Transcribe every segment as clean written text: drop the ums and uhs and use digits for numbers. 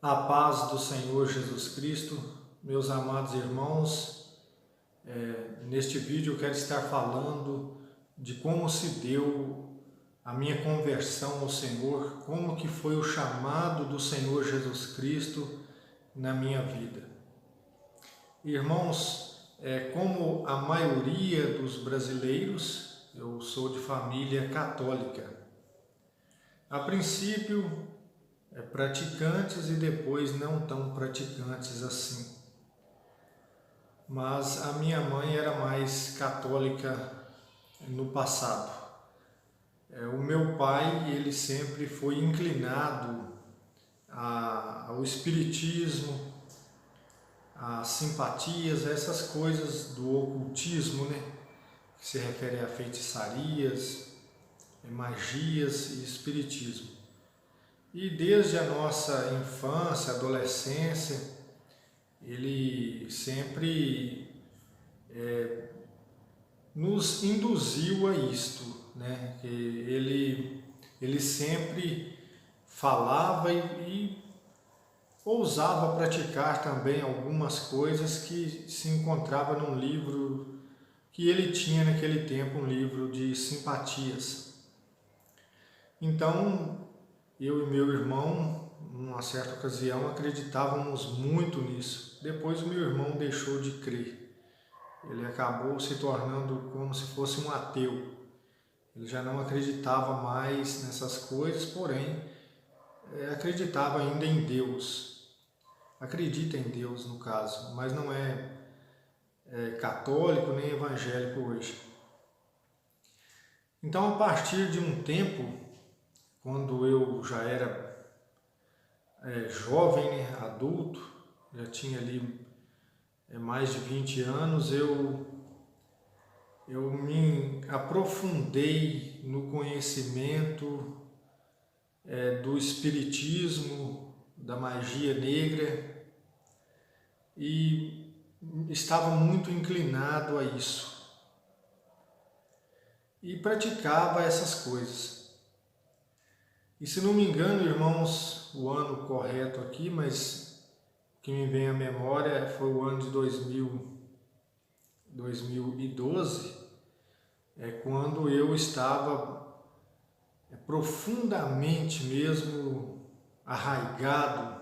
A paz do Senhor Jesus Cristo, meus amados irmãos, neste vídeo eu quero estar falando de como se deu a minha conversão ao Senhor, como que foi o chamado do Senhor Jesus Cristo na minha vida. Irmãos, como a maioria dos brasileiros, eu sou de família católica. A princípio, praticantes e depois não tão praticantes assim. Mas a minha mãe era mais católica no passado. O meu pai, ele sempre foi inclinado ao espiritismo, a simpatias, a essas coisas do ocultismo, né? Que se refere a feitiçarias, magias e espiritismo. E desde a nossa infância, adolescência, ele sempre nos induziu a isto, né? Que ele sempre falava e ousava praticar também algumas coisas que se encontrava num livro que ele tinha naquele tempo, um livro de simpatias. Então, eu e meu irmão, numa certa ocasião, acreditávamos muito nisso. Depois o meu irmão deixou de crer. Ele acabou se tornando como se fosse um ateu. Ele já não acreditava mais nessas coisas, porém, acreditava ainda em Deus. Acredita em Deus, no caso, mas não é católico nem evangélico hoje. Então, a partir de um tempo, quando eu já era jovem, né, adulto, já tinha ali mais de 20 anos, eu me aprofundei no conhecimento do espiritismo, da magia negra, e estava muito inclinado a isso. E praticava essas coisas. E se não me engano, irmãos, o ano correto aqui, mas o que me vem à memória foi o ano de 2012, quando eu estava profundamente mesmo arraigado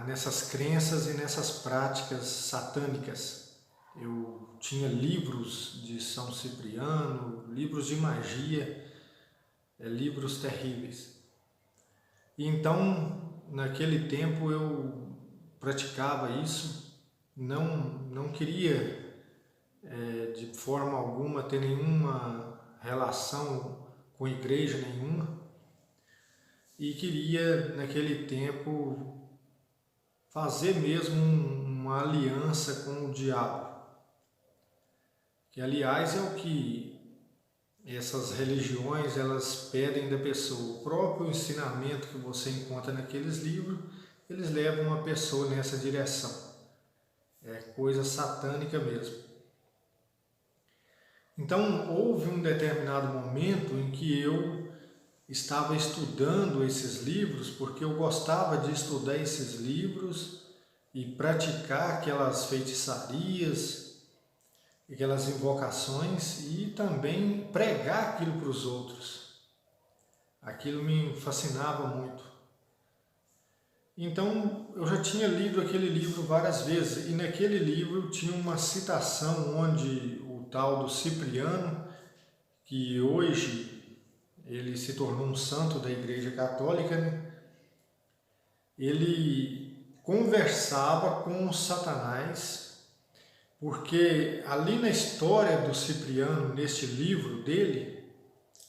nessas crenças e nessas práticas satânicas. Eu tinha livros de São Cipriano, livros de magia, livros terríveis. E então, naquele tempo eu praticava isso, não queria de forma alguma ter nenhuma relação com igreja nenhuma, e queria naquele tempo fazer mesmo uma aliança com o diabo, que aliás é o que essas religiões elas pedem da pessoa. O próprio ensinamento que você encontra naqueles livros, eles levam a pessoa nessa direção. É coisa satânica mesmo. Então, houve um determinado momento em que eu estava estudando esses livros, porque eu gostava de estudar esses livros e praticar aquelas feitiçarias, aquelas invocações, e também pregar aquilo para os outros. Aquilo me fascinava muito. Então, eu já tinha lido aquele livro várias vezes, e naquele livro tinha uma citação onde o tal do Cipriano, que hoje ele se tornou um santo da Igreja Católica, né? Ele conversava com Satanás, porque ali na história do Cipriano, neste livro dele,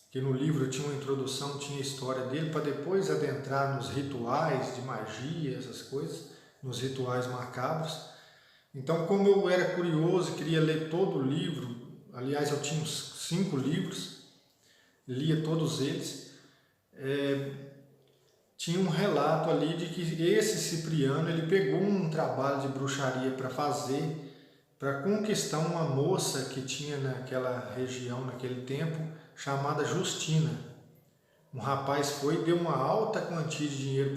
que no livro tinha uma introdução, tinha a história dele, para depois adentrar nos rituais de magia, essas coisas, nos rituais macabros. Então, como eu era curioso e queria ler todo o livro, aliás, eu tinha uns 5 livros, lia todos eles, tinha um relato ali de que esse Cipriano, ele pegou um trabalho de bruxaria para fazer, para conquistar uma moça que tinha naquela região, naquele tempo, chamada Justina. um rapaz foi e deu uma alta quantia de dinheiro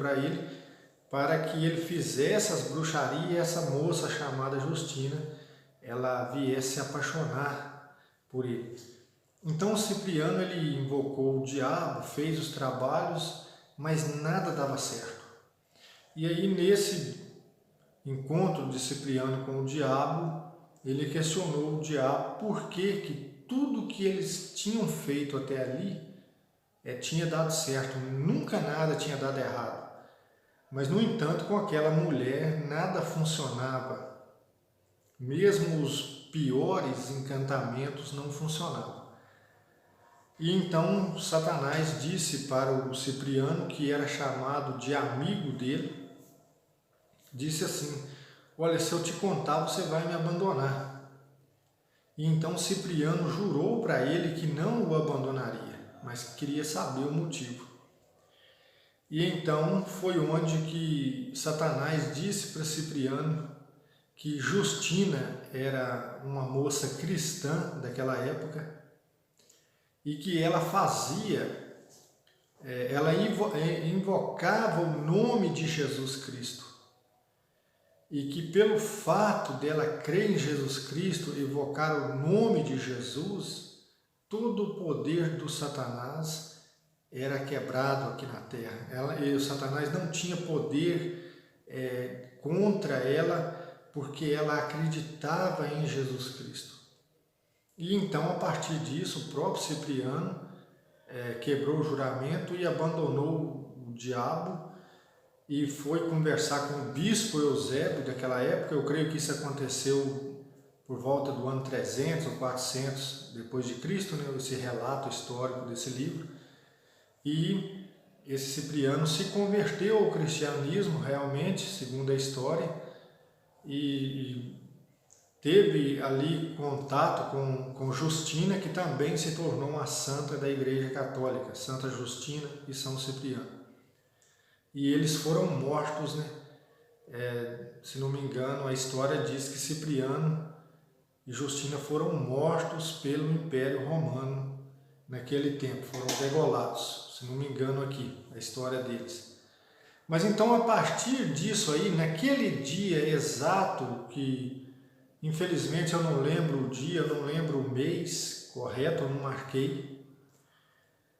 para que ele fizesse as bruxarias e essa moça chamada Justina, ela viesse se apaixonar por ele. Então Cipriano ele invocou o diabo, fez os trabalhos, mas nada dava certo. E aí nesse encontro de Cipriano com o diabo, ele questionou o diabo por que tudo que eles tinham feito até ali tinha dado certo, nunca nada tinha dado errado. Mas, no entanto, com aquela mulher nada funcionava. Mesmo os piores encantamentos não funcionavam. E então Satanás disse para o Cipriano, que era chamado de amigo dele, disse assim: olha, se eu te contar, você vai me abandonar. E então Cipriano jurou para ele que não o abandonaria, mas queria saber o motivo. E então foi onde que Satanás disse para Cipriano que Justina era uma moça cristã daquela época e que ela ela invocava o nome de Jesus Cristo. E que pelo fato dela crer em Jesus Cristo, evocar o nome de Jesus, todo o poder do Satanás era quebrado aqui na terra. O Satanás não tinha poder contra ela, porque ela acreditava em Jesus Cristo. E então, a partir disso, o próprio Cipriano quebrou o juramento e abandonou o diabo e foi conversar com o bispo Eusébio daquela época. Eu creio que isso aconteceu por volta do ano 300 ou 400 depois de Cristo, né? Esse relato histórico desse livro. E esse Cipriano se converteu ao cristianismo realmente, segundo a história, e teve ali contato com Justina, que também se tornou uma santa da Igreja Católica, Santa Justina e São Cipriano. E eles foram mortos, né? Se não me engano, a história diz que Cipriano e Justina foram mortos pelo Império Romano naquele tempo, foram degolados, se não me engano aqui, a história deles. Mas então, a partir disso aí, naquele dia exato, que infelizmente eu não lembro o dia, eu não lembro o mês correto, eu não marquei,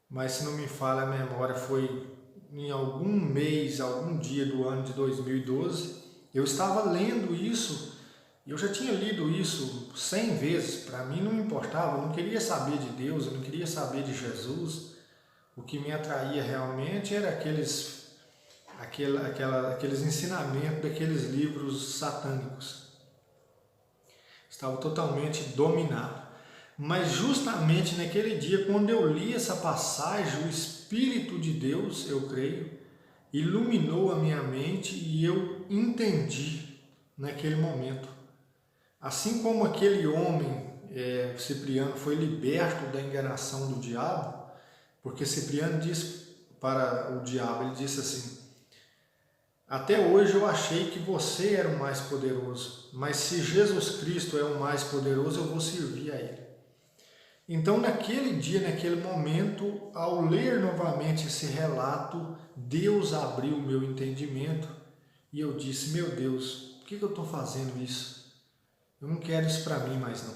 mas se não me falha a memória, foi em algum mês, algum dia do ano de 2012, eu estava lendo isso. Eu já tinha lido isso 100 vezes, para mim não importava, eu não queria saber de Deus, eu não queria saber de Jesus. O que me atraía realmente era aqueles ensinamentos daqueles livros satânicos. Estava totalmente dominado. Mas justamente naquele dia, quando eu li essa passagem, o Espírito de Deus, eu creio, iluminou a minha mente e eu entendi naquele momento. Assim como aquele homem, Cipriano, foi liberto da enganação do diabo, porque Cipriano disse para o diabo, ele disse assim: até hoje eu achei que você era o mais poderoso, mas se Jesus Cristo é o mais poderoso, eu vou servir a Ele. Então, naquele dia, naquele momento, ao ler novamente esse relato, Deus abriu o meu entendimento e eu disse: meu Deus, por que eu estou fazendo isso? Eu não quero isso para mim mais não.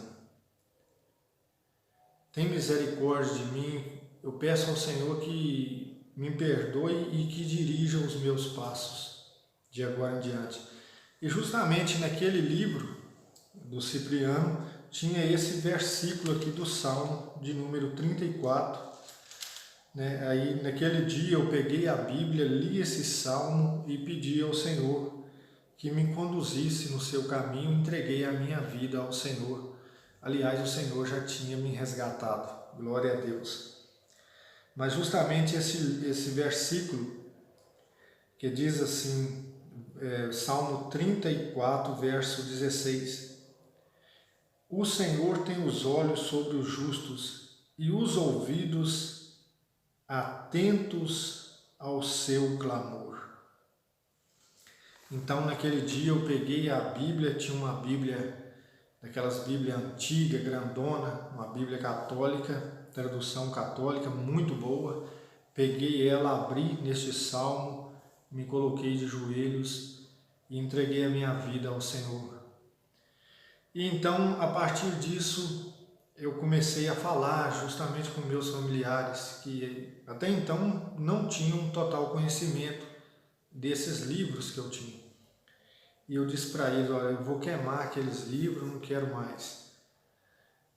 Tem misericórdia de mim. Eu peço ao Senhor que me perdoe e que dirija os meus passos de agora em diante. E justamente naquele livro do Cipriano tinha esse versículo aqui do Salmo de número 34. Né? Aí naquele dia eu peguei a Bíblia, li esse Salmo e pedi ao Senhor que me conduzisse no seu caminho, entreguei a minha vida ao Senhor. Aliás, o Senhor já tinha me resgatado, glória a Deus. Mas justamente esse versículo, que diz assim, Salmo 34, verso 16: o Senhor tem os olhos sobre os justos e os ouvidos atentos ao seu clamor. Então, naquele dia eu peguei a Bíblia, tinha uma Bíblia, daquelas Bíblias antigas, grandona, uma Bíblia católica, tradução católica, muito boa. peguei ela, abri neste salmo, me coloquei de joelhos e entreguei a minha vida ao Senhor. E então, a partir disso, eu comecei a falar justamente com meus familiares, que até então não tinham total conhecimento desses livros que eu tinha. E eu disse para eles, olha, eu vou queimar aqueles livros, não quero mais.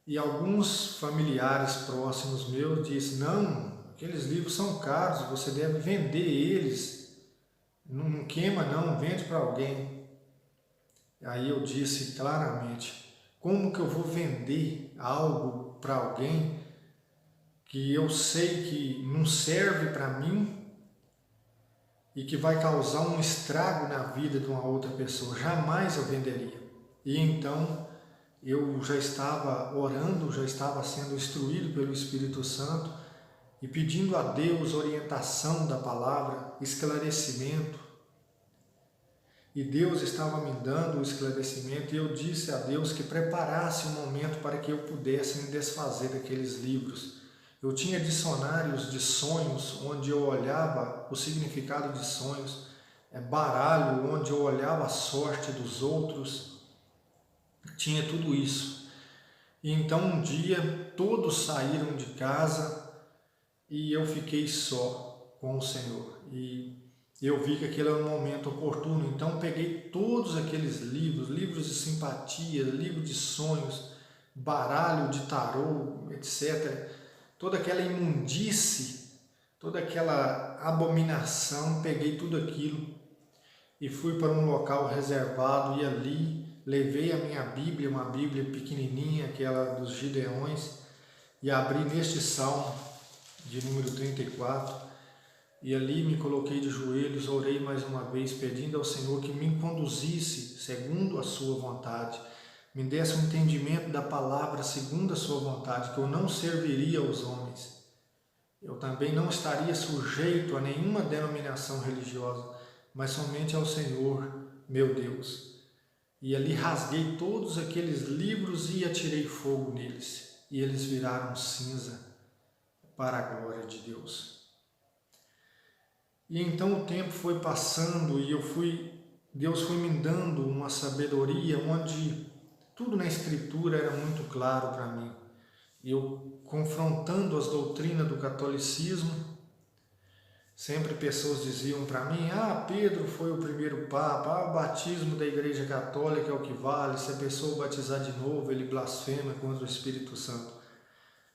E alguns familiares próximos meus disseram, não, aqueles livros são caros, você deve vender eles, não queima não, vende para alguém. Aí eu disse claramente, como que eu vou vender algo para alguém que eu sei que não serve para mim e que vai causar um estrago na vida de uma outra pessoa? Jamais eu venderia. E então eu já estava orando, já estava sendo instruído pelo Espírito Santo e pedindo a Deus orientação da palavra, esclarecimento. E Deus estava me dando o esclarecimento e eu disse a Deus que preparasse um momento para que eu pudesse me desfazer daqueles livros. Eu tinha dicionários de sonhos, onde eu olhava o significado de sonhos, baralho, onde eu olhava a sorte dos outros, tinha tudo isso. E então um dia todos saíram de casa e eu fiquei só com o Senhor. E eu vi que aquele era um momento oportuno, então peguei todos aqueles livros, livros de simpatia, livro de sonhos, baralho de tarô, etc., toda aquela imundície, toda aquela abominação, peguei tudo aquilo e fui para um local reservado e ali levei a minha Bíblia, uma Bíblia pequenininha, aquela dos Gideões, e abri neste Salmo de número 34, e ali me coloquei de joelhos, orei mais uma vez, pedindo ao Senhor que me conduzisse segundo a sua vontade, me desse um entendimento da palavra segundo a sua vontade, que eu não serviria aos homens, eu também não estaria sujeito a nenhuma denominação religiosa, mas somente ao Senhor, meu Deus. E ali rasguei todos aqueles livros e atirei fogo neles, e eles viraram cinza para a glória de Deus. E então o tempo foi passando e Deus foi me dando uma sabedoria onde tudo na Escritura era muito claro para mim. Eu confrontando as doutrinas do catolicismo, sempre pessoas diziam para mim, Pedro foi o primeiro Papa, o batismo da Igreja Católica é o que vale, se a pessoa batizar de novo, ele blasfema contra o Espírito Santo.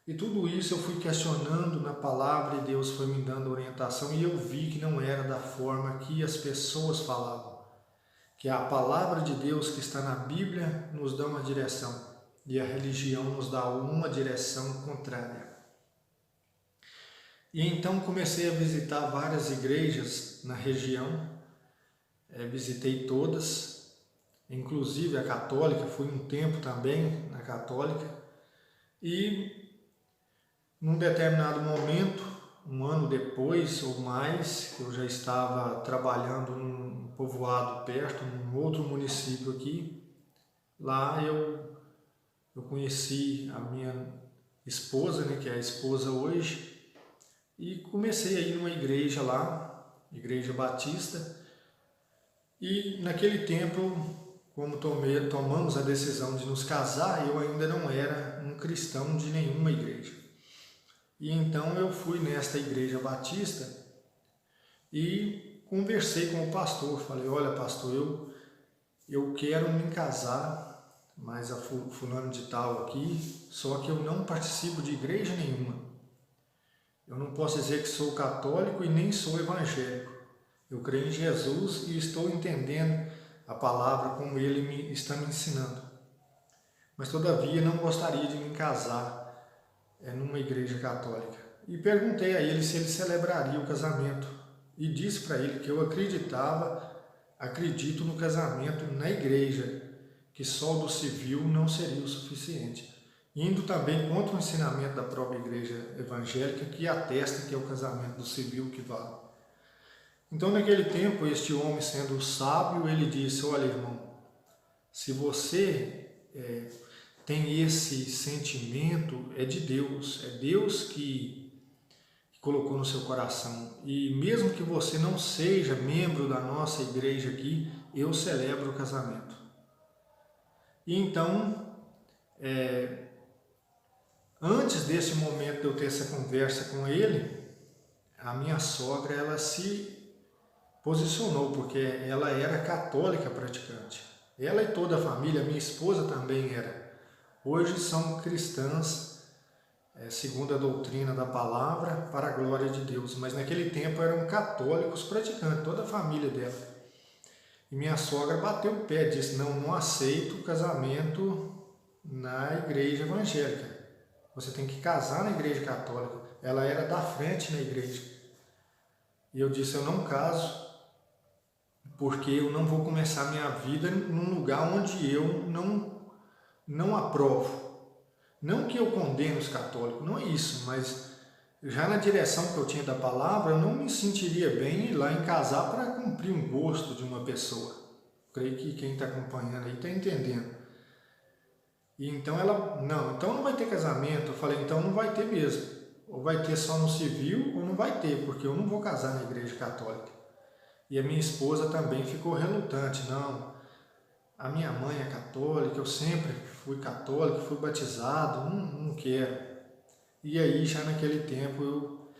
E tudo isso eu fui questionando na palavra e Deus foi me dando orientação e eu vi que não era da forma que as pessoas falavam. Que a palavra de Deus que está na Bíblia nos dá uma direção e a religião nos dá uma direção contrária. E então comecei a visitar várias igrejas na região, visitei todas, inclusive a católica, fui um tempo também na católica e num determinado momento, um ano depois ou mais, eu já estava trabalhando num povoado perto, num outro município aqui. Lá eu conheci a minha esposa, que é a esposa hoje, e comecei a ir numa igreja lá, Igreja Batista, e naquele tempo, como tomamos a decisão de nos casar, eu ainda não era um cristão de nenhuma igreja. E então eu fui nesta Igreja Batista e conversei com o pastor, falei, olha pastor, eu quero me casar, mas a fulano de tal aqui, só que eu não participo de igreja nenhuma. Eu não posso dizer que sou católico e nem sou evangélico. Eu creio em Jesus e estou entendendo a palavra como Ele está me ensinando. Mas todavia não gostaria de me casar numa igreja católica. E perguntei a ele se ele celebraria o casamento. E disse para ele que eu acredito no casamento na igreja, que só do civil não seria o suficiente. Indo também contra o ensinamento da própria igreja evangélica, que atesta que é o casamento do civil que vale. Então, naquele tempo, este homem, sendo sábio, ele disse, olha, irmão, se você tem esse sentimento, é de Deus, é Deus que colocou no seu coração. E mesmo que você não seja membro da nossa igreja aqui, eu celebro o casamento. E então, antes desse momento de eu ter essa conversa com ele, a minha sogra, ela se posicionou, porque ela era católica praticante. Ela e toda a família, minha esposa também era. Hoje são cristãs, segundo a doutrina da palavra, para a glória de Deus. Mas naquele tempo eram católicos praticantes, toda a família dela. E minha sogra bateu o pé, disse, não aceito o casamento na igreja evangélica. Você tem que casar na igreja católica. Ela era da frente na igreja. E eu disse, eu não caso, porque eu não vou começar minha vida num lugar onde eu não aprovo. Não que eu condene os católicos, não é isso, mas já na direção que eu tinha da palavra, eu não me sentiria bem ir lá em casar para cumprir um gosto de uma pessoa. Creio que quem está acompanhando aí está entendendo. E então ela, então não vai ter casamento. Eu falei, então não vai ter mesmo. Ou vai ter só no civil, ou não vai ter, porque eu não vou casar na igreja católica. E a minha esposa também ficou relutante, não. A minha mãe é católica, eu sempre fui católico, fui batizado, não quero. E aí, já naquele tempo, eu,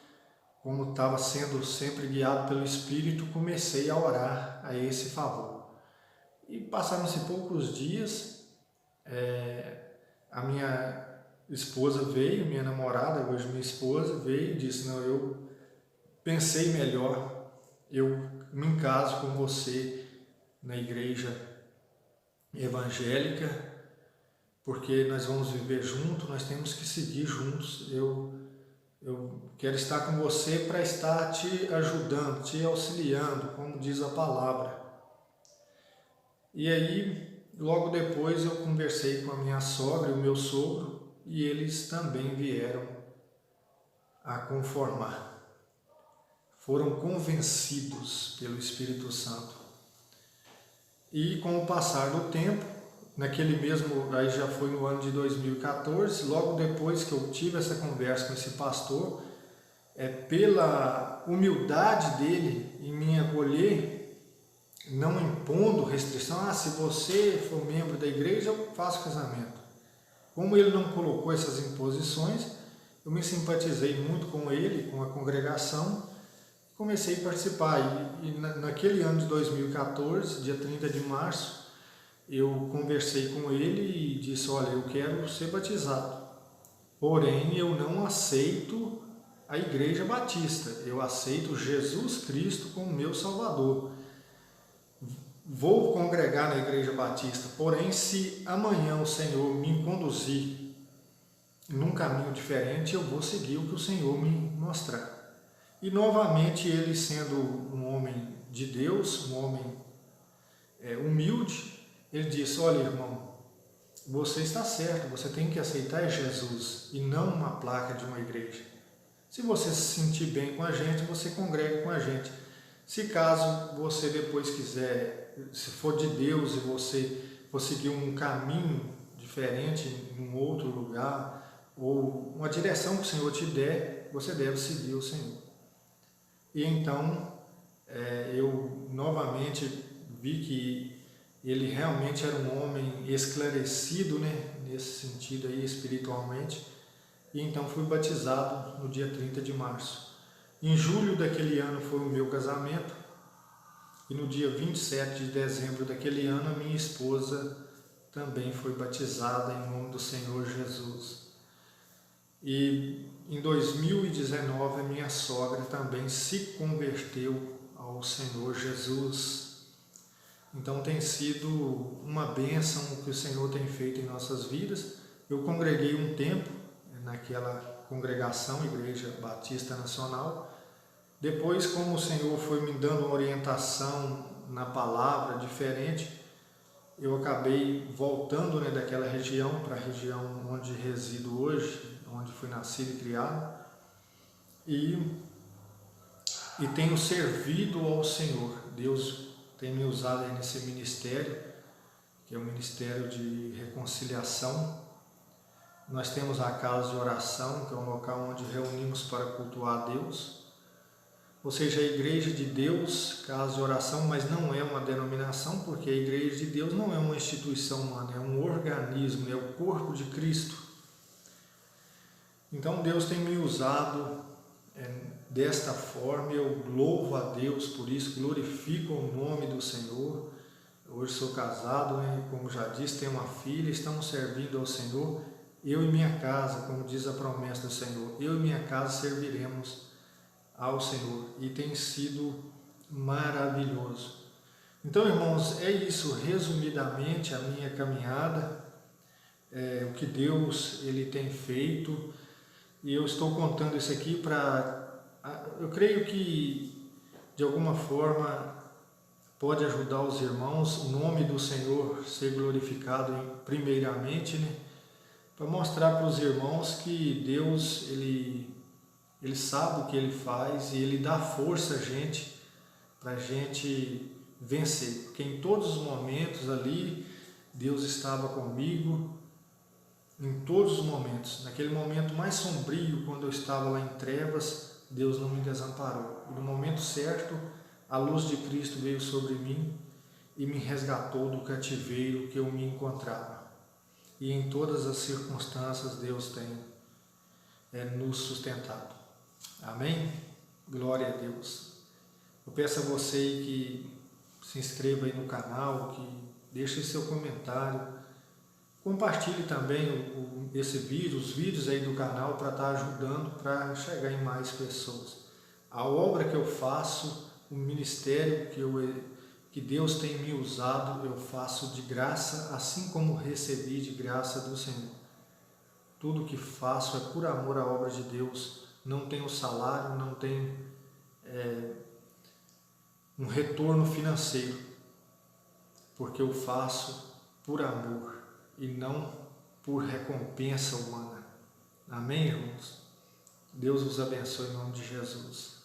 como estava sendo sempre guiado pelo Espírito, comecei a orar a esse favor. E passaram-se poucos dias, a minha esposa veio, minha namorada, hoje minha esposa, veio e disse, não, eu pensei melhor, eu me caso com você na igreja evangélica, porque nós vamos viver juntos, nós temos que seguir juntos. Eu quero estar com você para estar te ajudando, te auxiliando, como diz a palavra. E aí, logo depois, eu conversei com a minha sogra e o meu sogro, e eles também vieram a conformar. Foram convencidos pelo Espírito Santo. E com o passar do tempo, naquele mesmo, aí já foi no ano de 2014, logo depois que eu tive essa conversa com esse pastor, pela humildade dele em me acolher, não impondo restrição, se você for membro da igreja, eu faço casamento. Como ele não colocou essas imposições, eu me simpatizei muito com ele, com a congregação, comecei a participar. E naquele ano de 2014, dia 30 de março, eu conversei com ele e disse, olha, eu quero ser batizado, porém eu não aceito a Igreja Batista, eu aceito Jesus Cristo como meu Salvador. Vou congregar na Igreja Batista, porém se amanhã o Senhor me conduzir num caminho diferente, eu vou seguir o que o Senhor me mostrar. E novamente ele, sendo um homem de Deus, um homem humilde, ele disse, olha irmão, você está certo, você tem que aceitar Jesus e não uma placa de uma igreja. Se você se sentir bem com a gente, você congrega com a gente. Se caso você depois quiser, se for de Deus e você for seguir um caminho diferente em um outro lugar, ou uma direção que o Senhor te der, você deve seguir o Senhor. E então eu novamente vi que ele realmente era um homem esclarecido, nesse sentido aí, espiritualmente, e então fui batizado no dia 30 de março. Em julho daquele ano foi o meu casamento, e no dia 27 de dezembro daquele ano a minha esposa também foi batizada em nome do Senhor Jesus. E em 2019 a minha sogra também se converteu ao Senhor Jesus. Então tem sido uma bênção o que o Senhor tem feito em nossas vidas. Eu congreguei um tempo naquela congregação, Igreja Batista Nacional. Depois, como o Senhor foi me dando uma orientação na palavra diferente, eu acabei voltando daquela região para a região onde resido hoje, onde fui nascido e criado, e tenho servido ao Senhor. Deus tem me usado aí nesse ministério, que é o Ministério de Reconciliação, Nós temos a casa de oração, que é um local onde reunimos para cultuar a Deus. Ou seja, a Igreja de Deus, casa de oração, mas não é uma denominação, porque a Igreja de Deus não é uma instituição humana, é um organismo, é o corpo de Cristo. Então Deus tem me usado desta forma, eu louvo a Deus por isso, glorifico o nome do Senhor. Hoje sou casado, como já disse, tenho uma filha, estamos servindo ao Senhor. Eu e minha casa, como diz a promessa do Senhor, eu e minha casa serviremos ao Senhor, e tem sido maravilhoso. Então, irmãos, é isso, resumidamente, a minha caminhada, o que Deus ele tem feito, e eu estou contando isso aqui eu creio que, de alguma forma, pode ajudar os irmãos, o nome do Senhor ser glorificado primeiramente, para mostrar para os irmãos que Deus, Ele sabe o que Ele faz e Ele dá força para a gente vencer. Porque em todos os momentos ali, Deus estava comigo, em todos os momentos. Naquele momento mais sombrio, quando eu estava lá em trevas, Deus não me desamparou. E no momento certo, a luz de Cristo veio sobre mim e me resgatou do cativeiro que eu me encontrava. E em todas as circunstâncias, Deus tem nos sustentado. Amém? Glória a Deus. Eu peço a você que se inscreva aí no canal, que deixe seu comentário, compartilhe também esse vídeo, os vídeos aí do canal para estar ajudando para chegar em mais pessoas. A obra que eu faço, o ministério que Deus tem me usado, eu faço de graça, assim como recebi de graça do Senhor. Tudo que faço é por amor à obra de Deus. Não tenho salário, não tenho um retorno financeiro, porque eu faço por amor e não por recompensa humana. Amém, irmãos? Deus os abençoe em nome de Jesus.